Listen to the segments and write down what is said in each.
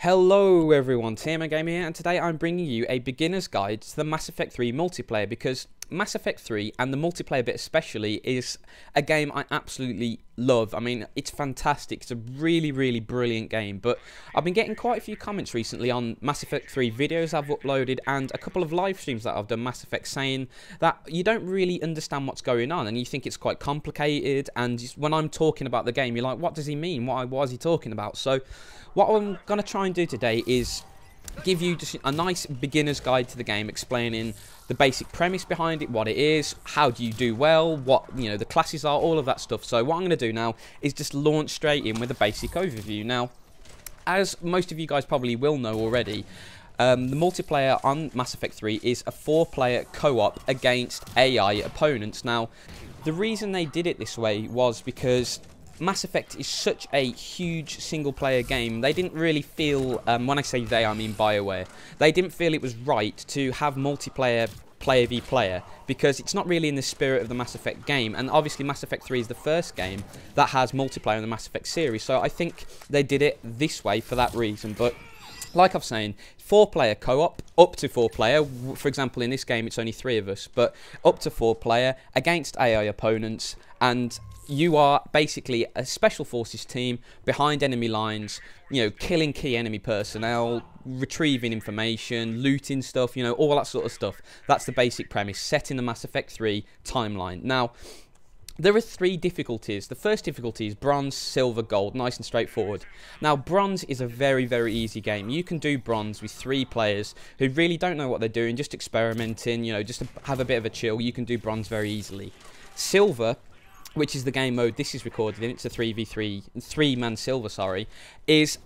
Hello everyone, TMMgamer here, and today I'm bringing you a beginner's guide to the Mass Effect 3 multiplayer, because Mass Effect 3, and the multiplayer bit especially, is a game I absolutely love. I mean, it's fantastic. It's a really brilliant game, but I've been getting quite a few comments recently on Mass Effect 3 videos I've uploaded and a couple of live streams that I've done Mass Effect, saying that you don't really understand what's going on and you think it's quite complicated, and when I'm talking about the game you're like, what does he mean? What is he talking about? So what I'm going to try and do today is give you just a nice beginner's guide to the game, explaining the basic premise behind it, what it is, how do you do well, what the classes are, all of that stuff. So what I'm going to do now is just launch straight in with a basic overview. Now, as most of you guys probably will know already, the multiplayer on Mass Effect 3 is a 4-player co-op against AI opponents. Now, the reason they did it this way was because Mass Effect is such a huge single-player game. They didn't really feel, when I say they, I mean BioWare, they didn't feel it was right to have multiplayer player v player, because it's not really in the spirit of the Mass Effect game, and obviously Mass Effect 3 is the first game that has multiplayer in the Mass Effect series, so I think they did it this way for that reason. But like I've saying, 4-player co-op, up to 4-player, for example in this game it's only 3 of us, but up to 4-player against AI opponents, and you are basically a special forces team behind enemy lines, killing key enemy personnel, retrieving information, looting stuff, all that sort of stuff. That's the basic premise set in the Mass Effect 3 timeline. Now, there are 3 difficulties. The first difficulty is bronze, silver, gold, nice and straightforward. Now, bronze is a very easy game. You can do bronze with 3 players who really don't know what they're doing, just experimenting, just to have a bit of a chill. You can do bronze very easily. Silver, which is the game mode this is recorded in, it's a 3v3, 3-man silver, sorry, is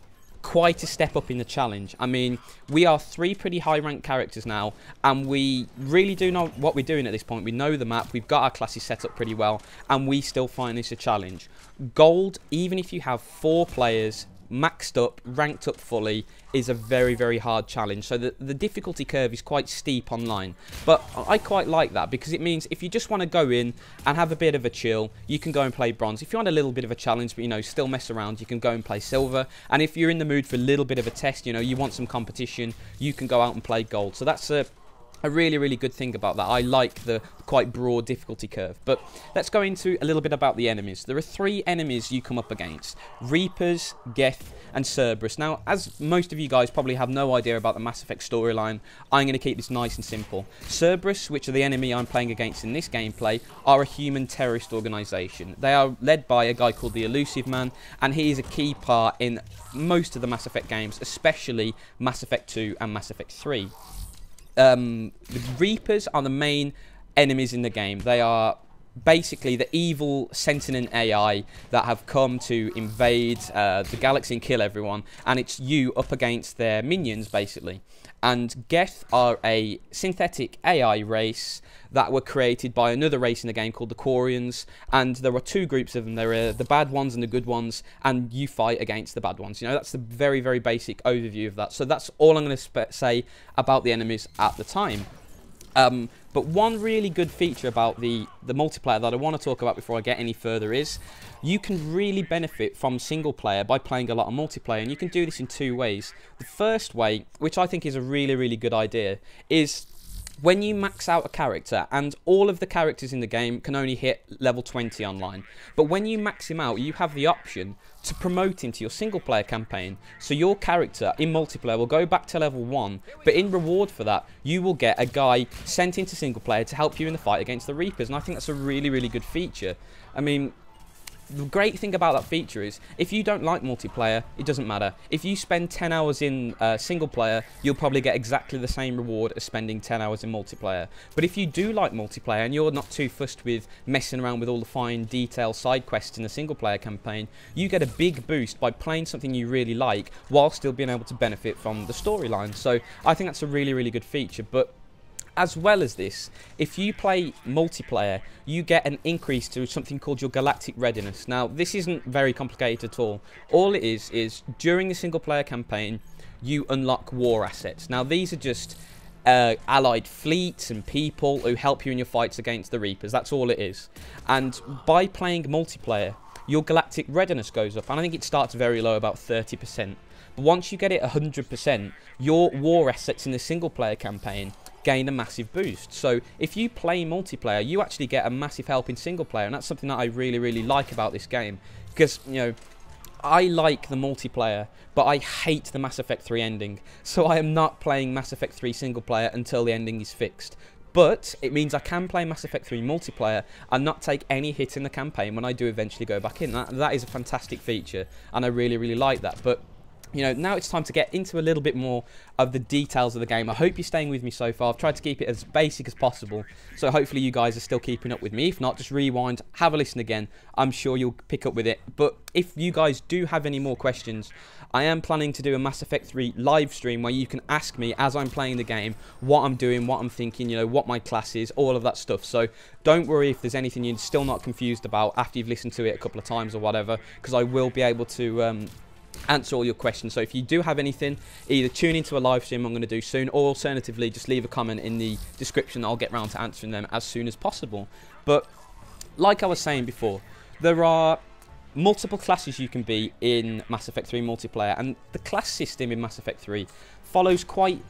quite a step up in the challenge. I mean, we are 3 pretty high-ranked characters now, and we really do know what we're doing at this point. We know the map, we've got our classes set up pretty well, and we still find this a challenge. Gold, even if you have 4 players, maxed up, ranked up fully, is a very hard challenge. So the difficulty curve is quite steep online, but I quite like that, because it means if you just want to go in and have a bit of a chill, you can go and play bronze. If you want a little bit of a challenge but still mess around, you can go and play silver. And if you're in the mood for a little bit of a test, you want some competition, you can go out and play gold. So that's a really good thing about that. I like the quite broad difficulty curve. But let's go into a little bit about the enemies. There are 3 enemies you come up against: Reapers, Geth, and Cerberus. Now, as most of you guys probably have no idea about the Mass Effect storyline, I'm going to keep this nice and simple. Cerberus, which are the enemy I'm playing against in this gameplay, are a human terrorist organisation. They are led by a guy called the Elusive Man, and he is a key part in most of the Mass Effect games, especially Mass Effect 2 and Mass Effect 3. The Reapers are the main enemies in the game. They are basically the evil sentient AI that have come to invade the galaxy and kill everyone, and it's you up against their minions basically. And Geth are a synthetic AI race that were created by another race in the game called the Quarians, and there are 2 groups of them. There are the bad ones and the good ones, and you fight against the bad ones. That's the very basic overview of that. So that's all I'm going to say about the enemies at the time. But one really good feature about the multiplayer that I want to talk about before I get any further is you can really benefit from single player by playing a lot of multiplayer, and you can do this in 2 ways. The first way, which I think is a really good idea, is when you max out a character, and all of the characters in the game can only hit level 20 online, but when you max him out, you have the option to promote into your single player campaign. So your character in multiplayer will go back to level 1, but in reward for that, you will get a guy sent into single player to help you in the fight against the Reapers, and I think that's a really good feature. I mean, the great thing about that feature is, if you don't like multiplayer, it doesn't matter. If you spend 10 hours in single player, you'll probably get exactly the same reward as spending 10 hours in multiplayer. But if you do like multiplayer and you're not too fussed with messing around with all the fine detailed side quests in the single player campaign, you get a big boost by playing something you really like while still being able to benefit from the storyline. So I think that's a really good feature. But as well as this, if you play multiplayer, you get an increase to something called your galactic readiness. Now, this isn't very complicated at all. All it is during the single player campaign, you unlock war assets. Now, these are just allied fleets and people who help you in your fights against the Reapers. That's all it is. And by playing multiplayer, your galactic readiness goes up. And I think it starts very low, about 30%. But once you get it 100%, your war assets in the single player campaign gain a massive boost. So if you play multiplayer, you actually get a massive help in single player, and that's something that I really, really like about this game. Because, you know, I like the multiplayer, but I hate the Mass Effect 3 ending. So I am not playing Mass Effect 3 single player until the ending is fixed. But it means I can play Mass Effect 3 multiplayer and not take any hit in the campaign when I do eventually go back in. That is a fantastic feature, and I really, really like that. But you know, now it's time to get into a little bit more of the details of the game. I hope you're staying with me so far. I've tried to keep it as basic as possible, so hopefully you guys are still keeping up with me. If not, just rewind, have a listen again. I'm sure you'll pick up with it. But if you guys do have any more questions, I am planning to do a Mass Effect 3 live stream where you can ask me as I'm playing the game what I'm doing, what I'm thinking, you know, what my class is, all of that stuff. So don't worry if there's anything you're still not confused about after you've listened to it a couple of times or whatever, because I will be able to answer all your questions. So if you do have anything, either tune into a live stream I'm going to do soon, or alternatively just leave a comment in the description. I'll get round to answering them as soon as possible. But like I was saying before, there are multiple classes you can be in Mass Effect 3 multiplayer, and the class system in Mass Effect 3 follows quite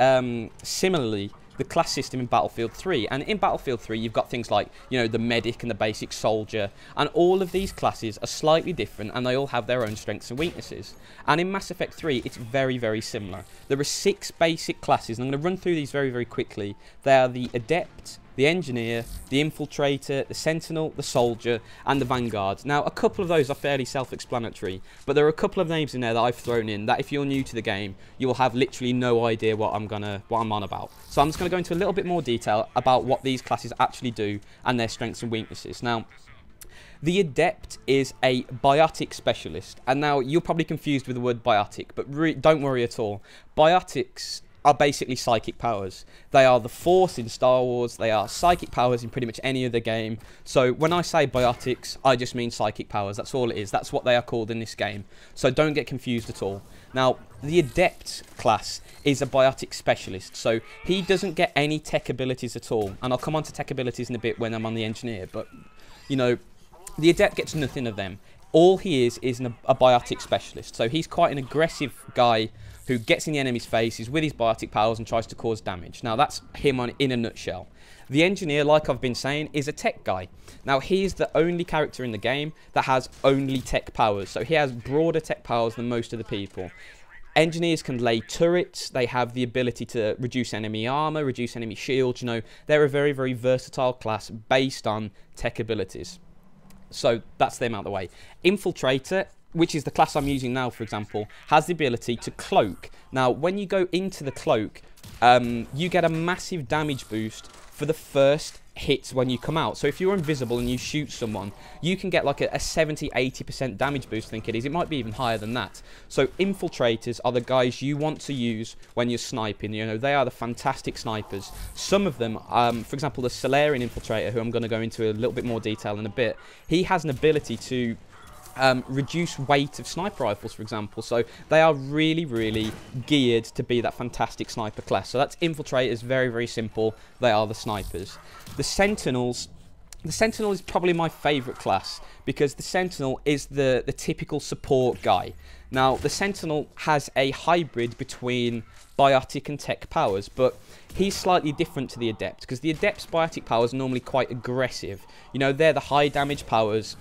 similarly the class system in Battlefield 3. And in Battlefield 3 you've got things like, you know, the medic and the basic soldier, and all of these classes are slightly different and they all have their own strengths and weaknesses. And in Mass Effect 3 it's very, very similar. There are 6 basic classes, and I'm going to run through these very, very quickly. They are the Adept, the Engineer, the Infiltrator, the Sentinel, the Soldier, and the Vanguard. Now, a couple of those are fairly self-explanatory, but there are a couple of names in there that I've thrown in that if you're new to the game, you will have literally no idea what I'm on about. So I'm just going to go into a little bit more detail about what these classes actually do and their strengths and weaknesses. Now, the Adept is a biotic specialist, and now you're probably confused with the word biotic, but don't worry at all. Biotics are basically psychic powers. They are the Force in Star Wars. They are psychic powers in pretty much any other game. So when I say biotics, I just mean psychic powers. That's all it is. That's what they are called in this game. So don't get confused at all. Now, the Adept class is a biotic specialist. So he doesn't get any tech abilities at all. And I'll come on to tech abilities in a bit when I'm on the Engineer. But, you know, the Adept gets nothing of them. All he is a biotic specialist. So he's quite an aggressive guy who gets in the enemy's faces with his biotic powers and tries to cause damage. Now, that's him in a nutshell. The Engineer, like I've been saying, is a tech guy. Now, he is the only character in the game that has only tech powers. So he has broader tech powers than most of the people. Engineers can lay turrets. They have the ability to reduce enemy armor, reduce enemy shields. You know, they're a very, very versatile class based on tech abilities. So that's them out of the way. Infiltrator, which is the class I'm using now, for example, has the ability to cloak. Now, when you go into the cloak, you get a massive damage boost for the first hits when you come out. So if you're invisible and you shoot someone, you can get like a 70-80% damage boost, I think it is. It might be even higher than that. So infiltrators are the guys you want to use when you're sniping. You know, they are the fantastic snipers. Some of them, for example, the Solarian infiltrator, who I'm going to go into a little bit more detail in a bit, he has an ability to reduce weight of sniper rifles, for example. So they are really, really geared to be that fantastic sniper class. So that's infiltrators, very, very simple. They are the snipers. The Sentinels. The Sentinel is probably my favourite class because the Sentinel is the typical support guy. Now, the Sentinel has a hybrid between biotic and tech powers, but he's slightly different to the Adept because the Adept's biotic powers are normally quite aggressive. You know, they're the high damage powers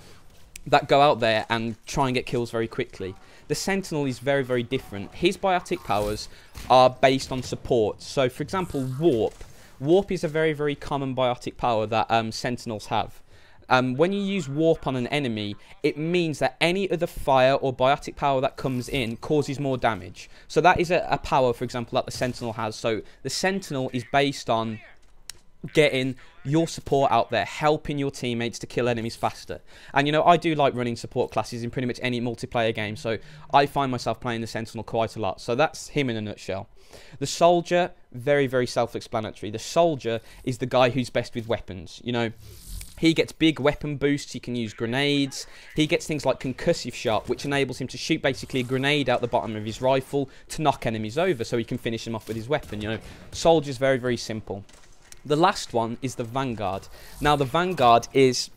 that go out there and try and get kills very quickly. The Sentinel is very, very different. His biotic powers are based on support. So, for example, Warp. Warp is a very, very common biotic power that Sentinels have. When you use Warp on an enemy, it means that any other fire or biotic power that comes in causes more damage. So that is a power, for example, that the Sentinel has. So the Sentinel is based on getting your support out there, helping your teammates to kill enemies faster. And you know, I do like running support classes in pretty much any multiplayer game, so I find myself playing the Sentinel quite a lot. So that's him in a nutshell. The Soldier, very, very self-explanatory. The Soldier is the guy who's best with weapons. You know, he gets big weapon boosts, he can use grenades, he gets things like concussive shot, which enables him to shoot basically a grenade out the bottom of his rifle to knock enemies over so he can finish them off with his weapon. You know, Soldier's very, very simple. The last one is the Vanguard. Now, the Vanguard is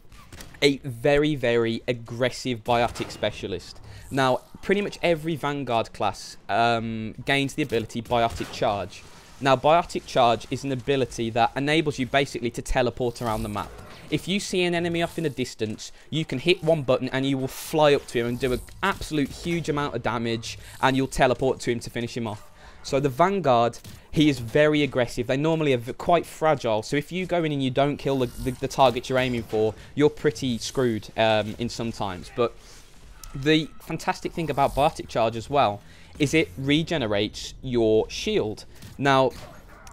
a very, very aggressive biotic specialist. Now, pretty much every Vanguard class gains the ability Biotic Charge. Now, Biotic Charge is an ability that enables you basically to teleport around the map. If you see an enemy off in the distance, you can hit one button and you will fly up to him and do an absolute huge amount of damage, and you'll teleport to him to finish him off. So the Vanguard, he is very aggressive. They normally are quite fragile, so if you go in and you don't kill the target you're aiming for, you're pretty screwed in some times. But the fantastic thing about Biotic Charge as well is it regenerates your shield. Now,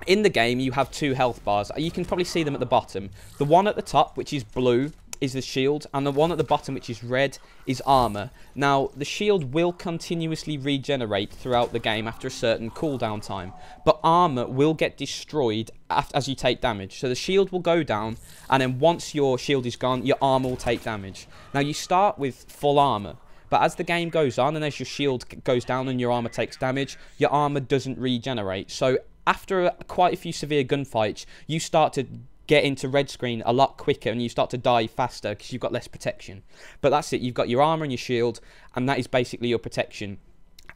in the game, you have 2 health bars. You can probably see them at the bottom. The one at the top, which is blue, is the shield, and the one at the bottom, which is red, is armor. Now, the shield will continuously regenerate throughout the game after a certain cooldown time, but armor will get destroyed as you take damage. So the shield will go down, and then once your shield is gone, your armor will take damage. Now, you start with full armor, but as the game goes on, and as your shield goes down and your armor takes damage, your armor doesn't regenerate. So after quite a few severe gunfights, you start to get into red screen a lot quicker, and you start to die faster because you've got less protection. But that's it. You've got your armor and your shield, and that is basically your protection.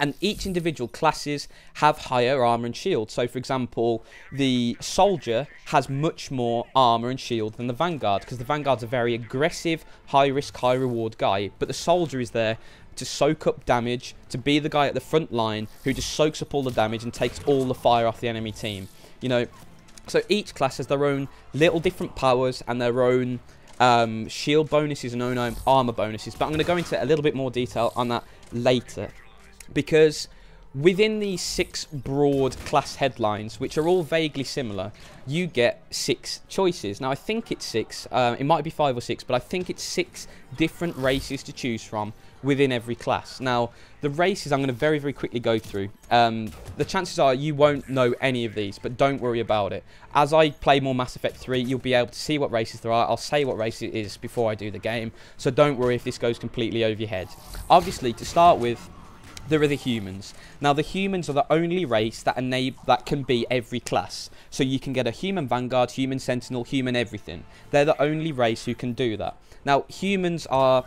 And each individual classes have higher armor and shield. So, for example, the soldier has much more armor and shield than the Vanguard, because the Vanguard's a very aggressive, high-risk, high-reward guy. But the soldier is there to soak up damage, to be the guy at the front line who just soaks up all the damage and takes all the fire off the enemy team. You know, so each class has their own little different powers and their own shield bonuses and own armor bonuses. But I'm going to go into a little bit more detail on that later, because within these 6 broad class headlines, which are all vaguely similar, you get 6 choices. Now, I think it's 6. It might be 5 or 6, but I think it's 6 different races to choose from within every class. Now, the races I'm going to very, very quickly go through. The chances are you won't know any of these, but don't worry about it. As I play more Mass Effect 3, you'll be able to see what races there are. I'll say what race it is before I do the game, so don't worry if this goes completely over your head. Obviously, to start with, there are the humans. Now, the humans are the only race that can be every class. So you can get a human Vanguard, human Sentinel, human everything. They're the only race who can do that. Now, humans are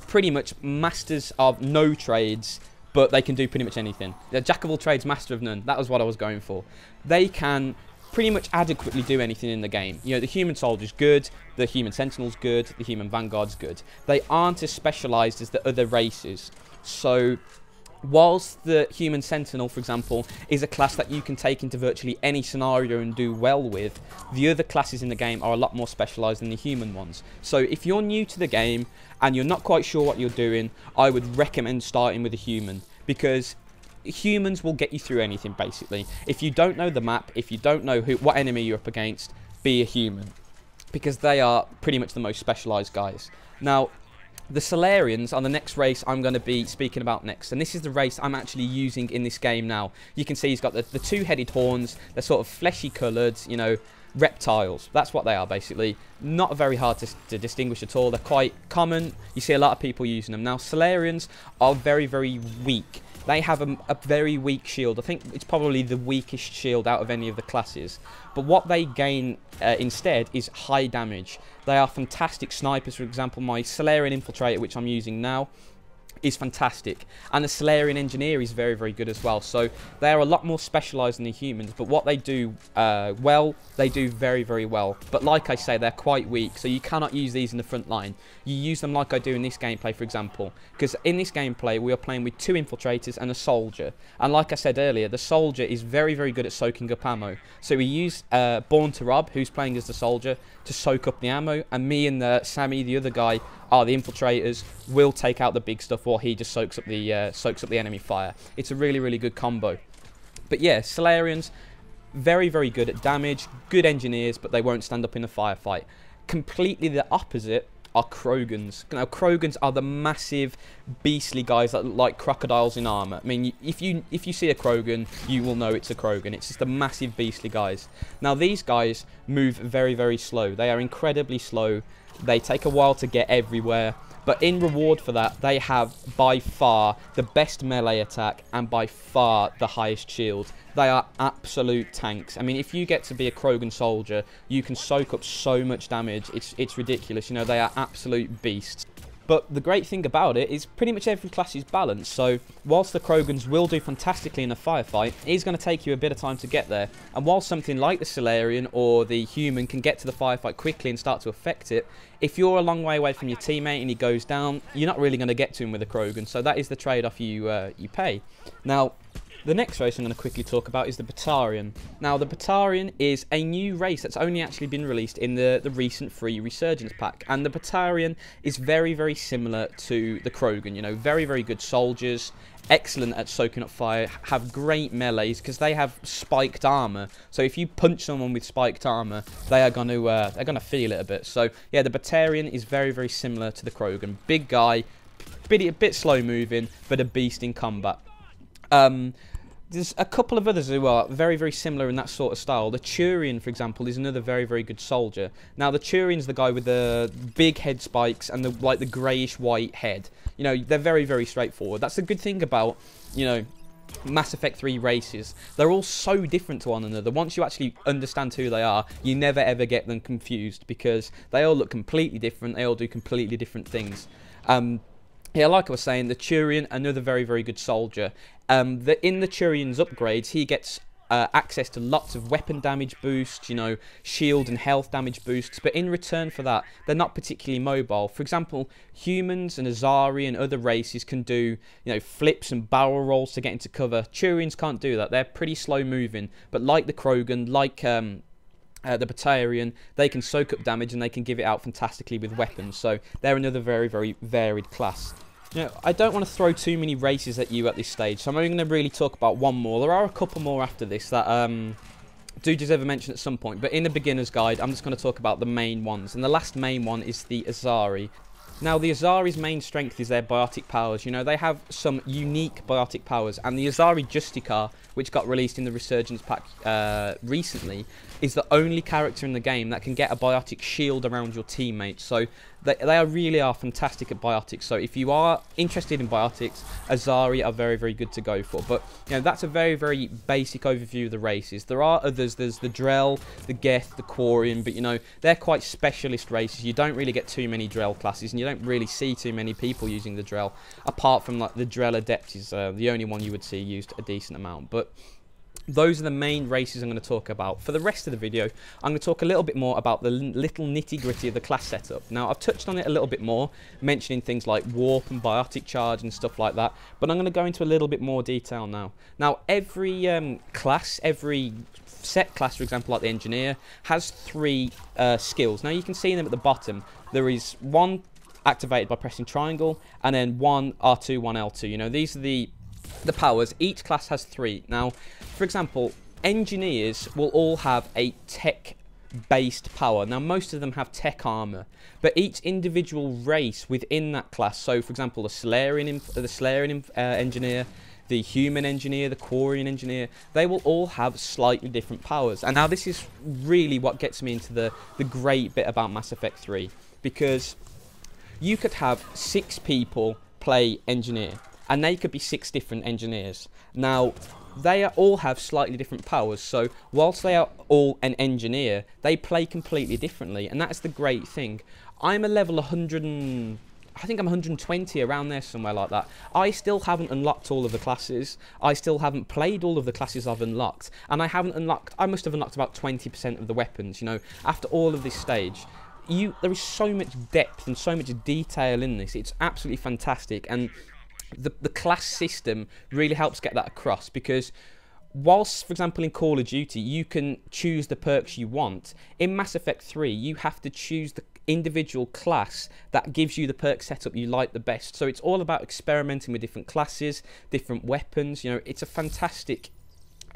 pretty much masters of no trades, but they can do pretty much anything. They're jack of all trades, master of none. That was what I was going for. They can pretty much adequately do anything in the game. You know, the human soldier's good, the human Sentinel's good, the human Vanguard's good. They aren't as specialised as the other races. So whilst the human Sentinel, for example, is a class that you can take into virtually any scenario and do well with, the other classes in the game are a lot more specialised than the human ones. So if you're new to the game and you're not quite sure what you're doing, I would recommend starting with a human, because humans will get you through anything, basically. If you don't know the map, if you don't know what enemy you're up against, be a human, because they are pretty much the most specialised guys. Now, the Solarians are the next race I'm going to be speaking about next, and this is the race I'm actually using in this game now. You can see he's got the 2-headed horns. They're sort of fleshy coloured, you know, reptiles. That's what they are, basically. Not very hard to distinguish at all. They're quite common. You see a lot of people using them. Now, Solarians are very, very weak. They have a very weak shield. I think it's probably the weakest shield out of any of the classes. But what they gain instead is high damage. They are fantastic snipers. For example, my Solarian Infiltrator, which I'm using now, is fantastic, and the Solarian Engineer is very, very good as well. So they are a lot more specialised than the humans, but what they do well, they do very, very well. But like I say, they're quite weak, so you cannot use these in the front line. You use them like I do in this gameplay, for example, because in this gameplay we are playing with 2 infiltrators and a soldier, and like I said earlier, the soldier is very, very good at soaking up ammo. So we use Born to Rob, who's playing as the soldier, to soak up the ammo, and me and Sammy, the other guy, are the infiltrators. Will take out the big stuff while he just soaks up the enemy fire. It's a really, really good combo. But yeah, Solarians, very, very good at damage, good engineers, but they won't stand up in a firefight. Completely the opposite are Krogans. Now, Krogans are the massive, beastly guys that look like crocodiles in armor. I mean, if you see a Krogan, you will know it's a Krogan. It's just the massive, beastly guys. Now, these guys move very, very slow. They are incredibly slow. They take a while to get everywhere, But in reward for that, they have by far the best melee attack and by far the highest shield. They are absolute tanks. I mean, if you get to be a Krogan soldier, you can soak up so much damage. It's ridiculous. You know, they are absolute beasts. But the great thing about it is pretty much every class is balanced, so whilst the Krogans will do fantastically in a firefight, it is going to take you a bit of time to get there. And while something like the Solarian or the Human can get to the firefight quickly and start to affect it, if you're a long way away from your teammate and he goes down, you're not really going to get to him with a Krogan, so that is the trade-off you pay. Now, the next race I'm going to quickly talk about is the Batarian. Now, the Batarian is a new race that's only actually been released in the recent free Resurgence pack. And the Batarian is very, very similar to the Krogan. You know, very, very good soldiers, excellent at soaking up fire, have great melees because they have spiked armor. So if you punch someone with spiked armor, they're gonna feel it a bit. So yeah, the Batarian is very, very similar to the Krogan. Big guy, a bit slow moving, but a beast in combat. There's a couple of others who are very, very similar in that sort of style. The Turian, for example, is another very, very good soldier. Now, the Turian's the guy with the big head spikes and the greyish-white head. You know, they're very, very straightforward. That's the good thing about, you know, Mass Effect 3 races. They're all so different to one another. Once you actually understand who they are, you never, ever get them confused because they all look completely different. They all do completely different things. Yeah, like I was saying, the Turian, another very, very good soldier. In the Turian's upgrades, he gets access to lots of weapon damage boosts, you know, shield and health damage boosts, but in return for that, they're not particularly mobile. For example, humans and Azari and other races can do, you know, flips and barrel rolls to get into cover. Turians can't do that. They're pretty slow moving, but like the Krogan, like the Batarian, they can soak up damage and they can give it out fantastically with weapons. So they're another very, very varied class. You know, I don't want to throw too many races at you at this stage, so I'm only going to really talk about one more. There are a couple more after this that do deserve a mention at some point, but in the beginner's guide, I'm just going to talk about the main ones. And the last main one is the Azari. Now, the Azari's main strength is their biotic powers. You know, they have some unique biotic powers, and the Azari Justicar, which got released in the Resurgence pack recently, is the only character in the game that can get a biotic shield around your teammates. So they really are fantastic at biotics. So if you are interested in biotics, Azari are very, very good to go for. But you know, that's a very, very basic overview of the races. There are others. There's the Drell, the Geth, the Quarian, but you know, they're quite specialist races. You don't really get too many Drell classes, and you don't really see too many people using the Drell, apart from like the Drell Adept is the only one you would see used a decent amount. But those are the main races I'm going to talk about. For the rest of the video, I'm going to talk a little bit more about the little nitty-gritty of the class setup. Now, I've touched on it a little bit more, mentioning things like warp and biotic charge and stuff like that, but I'm going to go into a little bit more detail now. Now, every class, every set class, for example, like the Engineer, has 3 skills. Now, you can see them at the bottom. There is one activated by pressing triangle, and then one R2, one L2. You know, these are the powers. Each class has 3. Now, for example, Engineers will all have a tech-based power. Now, most of them have tech armor, but each individual race within that class, so for example, the Solarian Engineer, the Human Engineer, the Quarian Engineer, they will all have slightly different powers. And now this is really what gets me into the great bit about Mass Effect 3, because you could have 6 people play Engineer, and they could be 6 different Engineers. Now, they all have slightly different powers, so whilst they are all an Engineer, they play completely differently, and that's the great thing. I'm a level 100 and I think I'm 120, around there, somewhere like that. I still haven't unlocked all of the classes. I still haven't played all of the classes I've unlocked, and I must have unlocked about 20% of the weapons, you know, after all of this stage. There is so much depth and so much detail in this. It's absolutely fantastic, and the class system really helps get that across, because whilst, for example, in Call of Duty, you can choose the perks you want, in Mass Effect 3, you have to choose the individual class that gives you the perk setup you like the best. So it's all about experimenting with different classes, different weapons. You know, it's a fantastic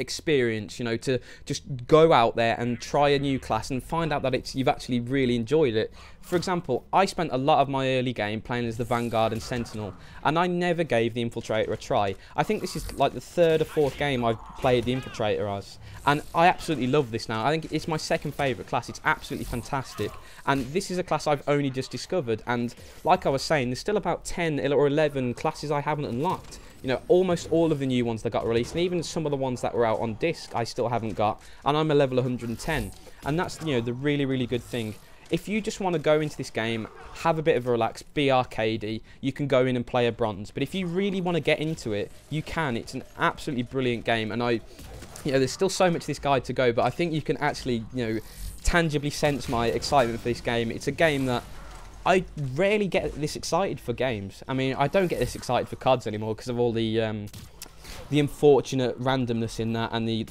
experience, you know, to just go out there and try a new class and find out that you've actually really enjoyed it. For example, I spent a lot of my early game playing as the Vanguard and Sentinel, and I never gave the Infiltrator a try. I think this is like the 3rd or 4th game I've played the Infiltrator as, and I absolutely love this now. I think it's my 2nd favourite class. It's absolutely fantastic, and this is a class I've only just discovered, and like I was saying, there's still about 10 or 11 classes I haven't unlocked. You know, almost all of the new ones that got released, and even some of the ones that were out on disc, I still haven't got, and I'm a level 110. And that's, you know, the really, really good thing. If you just want to go into this game, have a bit of a relax, be arcadey, you can go in and play a bronze. But if you really want to get into it, you can. It's an absolutely brilliant game, and you know, there's still so much of this guide to go, but I think you can actually, you know, tangibly sense my excitement for this game. It's a game that I rarely get this excited for games. I mean, I don't get this excited for CODs anymore because of all the unfortunate randomness in that, and the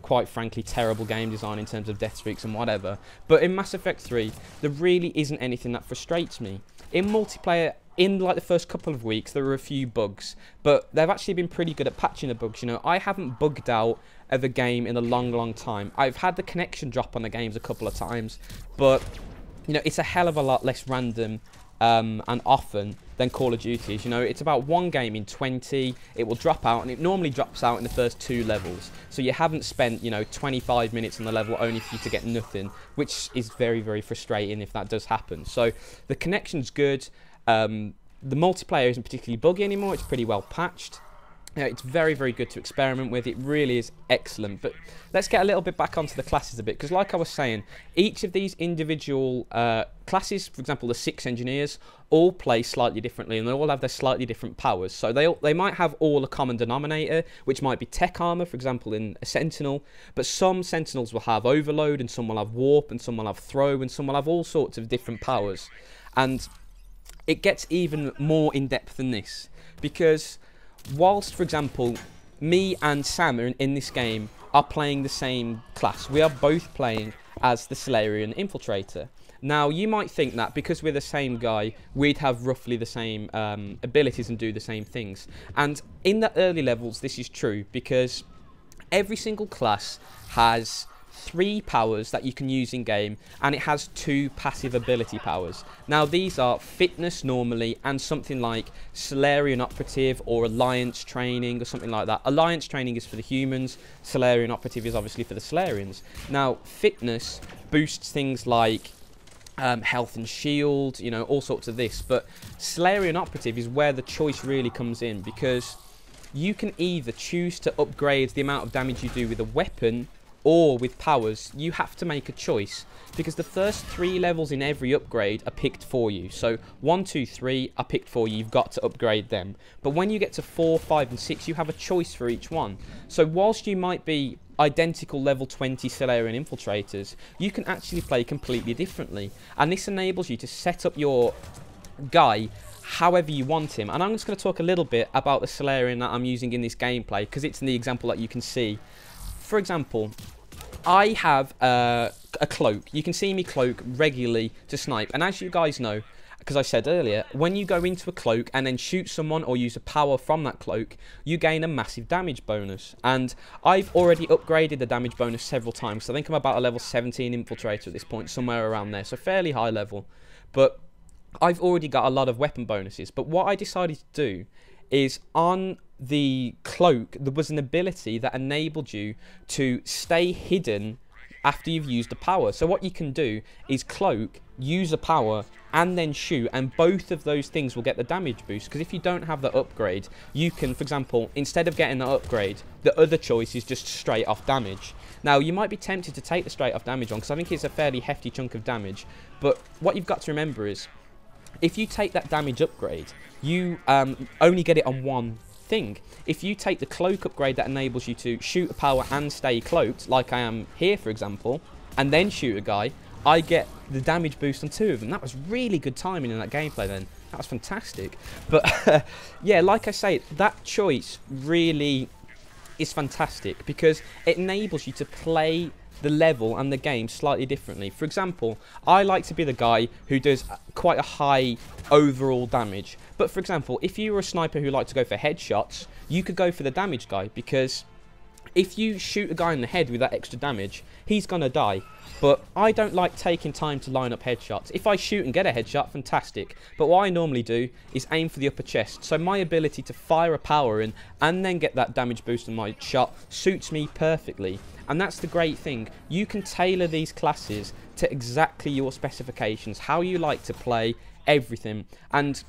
quite frankly terrible game design in terms of death streaks and whatever. But in Mass Effect 3, there really isn't anything that frustrates me. In multiplayer, in like the first couple of weeks, there were a few bugs, but they've actually been pretty good at patching the bugs. You know, I haven't bugged out of a game in a long, long time. I've had the connection drop on the games a couple of times, but you know, it's a hell of a lot less random and often than Call of Duty is. You know, it's about 1 game in 20, it will drop out, and it normally drops out in the first 2 levels. So you haven't spent, you know, 25 minutes on the level only for you to get nothing, which is very, very frustrating if that does happen. So the connection's good. The multiplayer isn't particularly buggy anymore, it's pretty well patched. It's very, very good to experiment with. It really is excellent. But let's get a little bit back onto the classes a bit, because like I was saying, each of these individual classes, for example, the 6 engineers, all play slightly differently, and they all have their slightly different powers. So they might have all a common denominator, which might be tech armor, for example, in a Sentinel. But some Sentinels will have overload, and some will have warp, and some will have throw, and some will have all sorts of different powers. And it gets even more in depth than this, because whilst, for example, me and Sam in this game are playing the same class, we are both playing as the Solarian Infiltrator. Now, you might think that because we're the same guy, we'd have roughly the same abilities and do the same things. And in the early levels, this is true, because every single class has 3 powers that you can use in game, and it has 2 passive ability powers. Now these are fitness normally, and something like Solarian Operative or Alliance Training or something like that. Alliance Training is for the humans, Solarian Operative is obviously for the Solarians. Now fitness boosts things like health and shield, you know, all sorts of this, but Solarian Operative is where the choice really comes in, because you can either choose to upgrade the amount of damage you do with a weapon or with powers. You have to make a choice, because the first 3 levels in every upgrade are picked for you. So 1, 2, 3 are picked for you, you've got to upgrade them. But when you get to 4, 5 and 6, you have a choice for each one. So whilst you might be identical level 20 Solarian Infiltrators, you can actually play completely differently. And this enables you to set up your guy however you want him. And I'm just going to talk a little bit about the Solarian that I'm using in this gameplay, because it's in the example that you can see. For example, I have a cloak. You can see me cloak regularly to snipe. And as you guys know, because I said earlier, when you go into a cloak and then shoot someone or use a power from that cloak, you gain a massive damage bonus. And I've already upgraded the damage bonus several times. So I think I'm about a level 17 Infiltrator at this point, somewhere around there. So fairly high level. But I've already got a lot of weapon bonuses. But what I decided to do is, on the cloak, there was an ability that enabled you to stay hidden after you've used a power. So what you can do is cloak, use a power, and then shoot, and both of those things will get the damage boost. Because if you don't have the upgrade, you can, for example, instead of getting the upgrade, the other choice is just straight off damage. Now, you might be tempted to take the straight off damage on, because I think it's a fairly hefty chunk of damage, but what you've got to remember is, if you take that damage upgrade, you only get it on one thing. If you take the cloak upgrade that enables you to shoot a power and stay cloaked, like I am here for example, and then shoot a guy, I get the damage boost on 2 of them. That was really good timing in that gameplay then. That was fantastic. But yeah, like I say, that choice really is fantastic, because it enables you to play the level and the game slightly differently. For example, I like to be the guy who does quite a high overall damage. But for example, if you were a sniper who liked to go for headshots, you could go for the damage guy, because if you shoot a guy in the head with that extra damage, he's going to die. But I don't like taking time to line up headshots. If I shoot and get a headshot, fantastic. But what I normally do is aim for the upper chest. So my ability to fire a power in and then get that damage boost on my shot suits me perfectly. And that's the great thing. You can tailor these classes to exactly your specifications, how you like to play, everything. And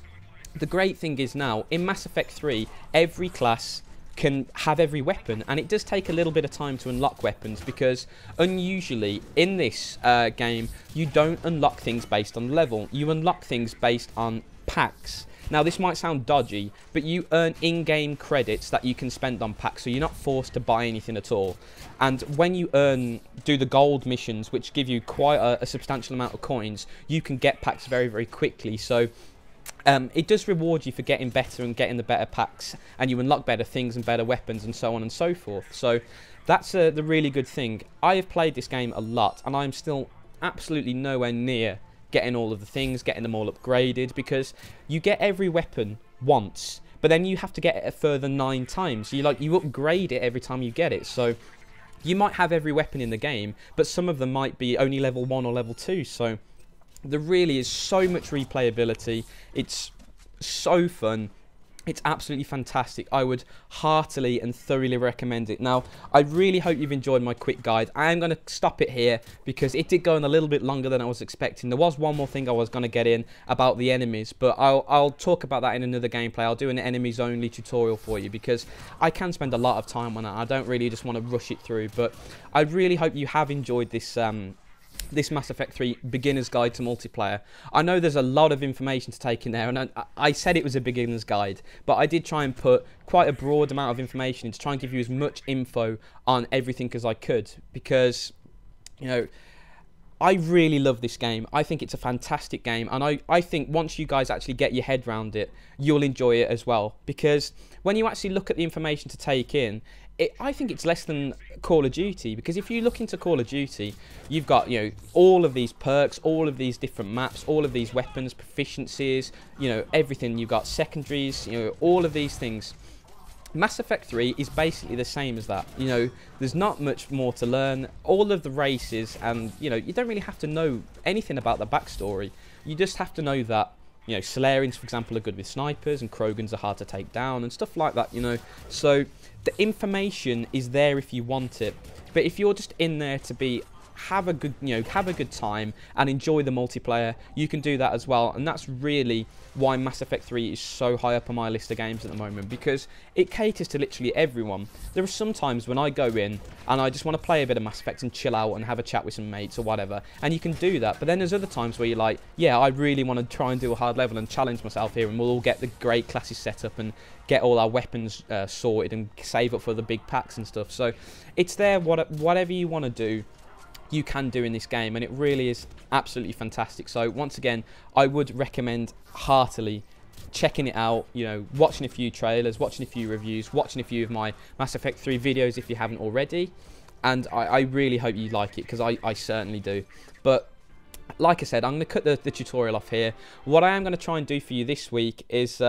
the great thing is now, in Mass Effect 3, every class can have every weapon, and it does take a little bit of time to unlock weapons, because unusually in this game you don't unlock things based on level, you unlock things based on packs. Now this might sound dodgy, but you earn in-game credits that you can spend on packs, so you're not forced to buy anything at all. And when you do the gold missions, which give you quite a substantial amount of coins, you can get packs very, very quickly. So it does reward you for getting better and getting the better packs, and you unlock better things and better weapons and so on and so forth. So that's the really good thing. I have played this game a lot, and I'm still absolutely nowhere near getting all of the things, getting them all upgraded, because you get every weapon once, but then you have to get it a further 9 times. You upgrade it every time you get it. So you might have every weapon in the game, but some of them might be only level 1 or level 2. So there really is so much replayability. It's so fun. It's absolutely fantastic. I would heartily and thoroughly recommend it. Now, I really hope you've enjoyed my quick guide. I am going to stop it here because it did go on a little bit longer than I was expecting. There was one more thing I was going to get in about the enemies, but I'll talk about that in another gameplay. I'll do an enemies only tutorial for you, because I can spend a lot of time on it. I don't really just want to rush it through, but I really hope you have enjoyed this this Mass Effect 3 beginner's guide to multiplayer. I know there's a lot of information to take in there, and I said it was a beginner's guide, but I did try and put quite a broad amount of information in to try and give you as much info on everything as I could, because, you know, I really love this game. I think it's a fantastic game, and I think once you guys actually get your head around it, you'll enjoy it as well, because when you actually look at the information to take in, I think it's less than Call of Duty, because if you look into Call of Duty, you've got, you know, all of these perks, all of these different maps, all of these weapons, proficiencies, you know, everything. You've got secondaries, you know, all of these things. Mass Effect 3 is basically the same as that. You know, there's not much more to learn. All of the races, and, you know, you don't really have to know anything about the backstory. You just have to know that, you know, Solarians, for example, are good with snipers, and Krogans are hard to take down, and stuff like that, you know. So the information is there if you want it, but if you're just in there to have a good time and enjoy the multiplayer, you can do that as well. And that's really why Mass Effect 3 is so high up on my list of games at the moment, because it caters to literally everyone. There are some times when I go in and I just want to play a bit of Mass Effect and chill out and have a chat with some mates or whatever, and you can do that. But then there's other times where you're like, yeah, I really want to try and do a hard level and challenge myself here, and we'll all get the great classes set up and get all our weapons sorted and save up for the big packs and stuff. So it's there, whatever you want to do, you can do in this game, and it really is absolutely fantastic. So once again, I would recommend heartily checking it out, you know, watching a few trailers, watching a few reviews, watching a few of my Mass Effect 3 videos if you haven't already, and I really hope you like it, because I certainly do. But like I said, I'm going to cut the tutorial off here. What I am going to try and do for you this week is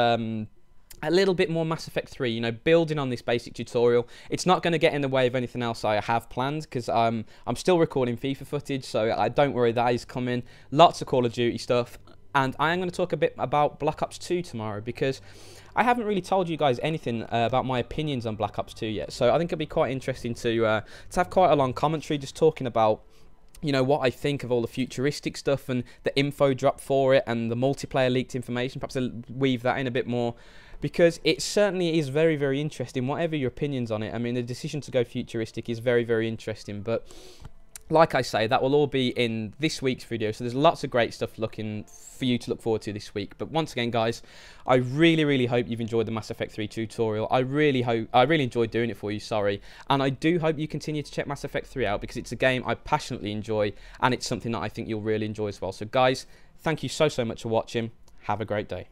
a little bit more Mass Effect 3, you know, building on this basic tutorial. It's not going to get in the way of anything else I have planned, because I'm still recording FIFA footage, so don't worry, that is coming. Lots of Call of Duty stuff, and I am going to talk a bit about Black Ops 2 tomorrow, because I haven't really told you guys anything about my opinions on Black Ops 2 yet. So I think it'll be quite interesting to have quite a long commentary just talking about, you know, what I think of all the futuristic stuff and the info drop for it and the multiplayer leaked information. Perhaps I'll weave that in a bit more, because it certainly is very, very interesting, whatever your opinions on it. I mean, the decision to go futuristic is very, very interesting, but like I say, that will all be in this week's video, so there's lots of great stuff for you to look forward to this week. But once again, guys, I really, really hope you've enjoyed the Mass Effect 3 tutorial. I really enjoyed doing it for you, sorry. And I do hope you continue to check Mass Effect 3 out, because it's a game I passionately enjoy, and it's something that I think you'll really enjoy as well. So guys, thank you so much for watching. Have a great day.